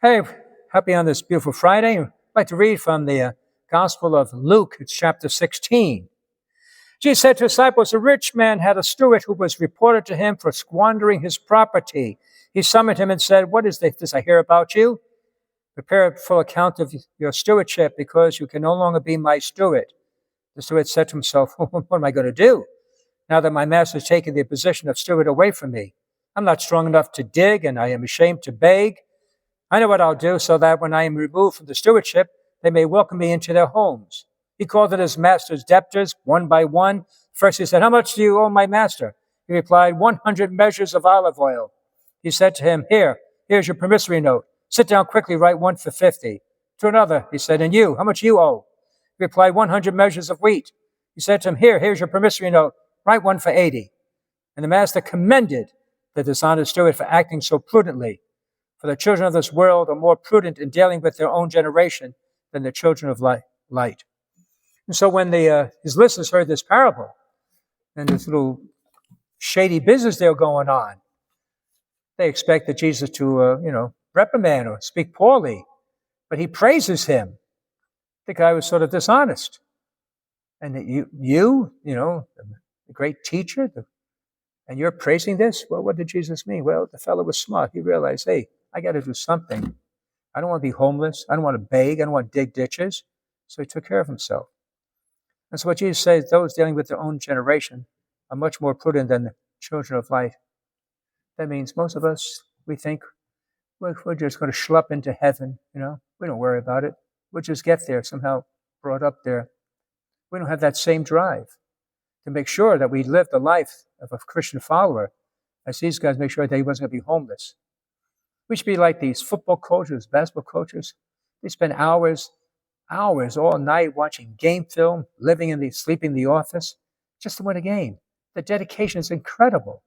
Hey, happy on this beautiful Friday. I'd like to read from the Gospel of Luke. It's chapter 16. Jesus said to his disciples, a rich man had a steward who was reported to him for squandering his property. He summoned him and said, what is this I hear about you? Prepare a full account of your stewardship because you can no longer be my steward. The steward said to himself, what am I going to do now that my master has taken the position of steward away from me? I'm not strong enough to dig and I am ashamed to beg. I know what I'll do so that when I am removed from the stewardship, they may welcome me into their homes. He called in his master's debtors one by one. First he said, how much do you owe my master? He replied, 100 measures of olive oil. He said to him, here's your promissory note. Sit down quickly, write one for 50. To another, he said, and you, how much you owe? He replied, 100 measures of wheat. He said to him, here's your promissory note. Write one for 80. And the master commended the dishonest steward for acting so prudently. For the children of this world are more prudent in dealing with their own generation than the children of light. And so when his listeners heard this parable and this little shady business they were going on, they expected Jesus to, reprimand or speak poorly. But he praises him. The guy was sort of dishonest. And the great teacher, and you're praising this? Well, what did Jesus mean? Well, the fellow was smart. He realized, hey, I got to do something. I don't want to be homeless. I don't want to beg. I don't want to dig ditches. So he took care of himself. And so what Jesus says, those dealing with their own generation are much more prudent than the children of light. That means most of us, we think we're just going to schlep into heaven. We don't worry about it. We'll just get there, somehow brought up there. We don't have that same drive to make sure that we live the life of a Christian follower, as these guys make sure that he wasn't going to be homeless. We should be like these football coaches, basketball coaches. They spend hours all night watching game film, sleeping in the office, just to win a game. The dedication is incredible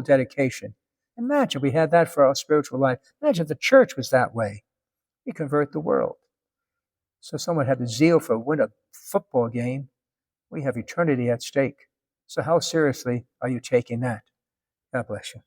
dedication. Imagine we had that for our spiritual life. Imagine if the church was that way. We convert the world. So someone had the zeal for win a football game. We have eternity at stake. So how seriously are you taking that? God bless you.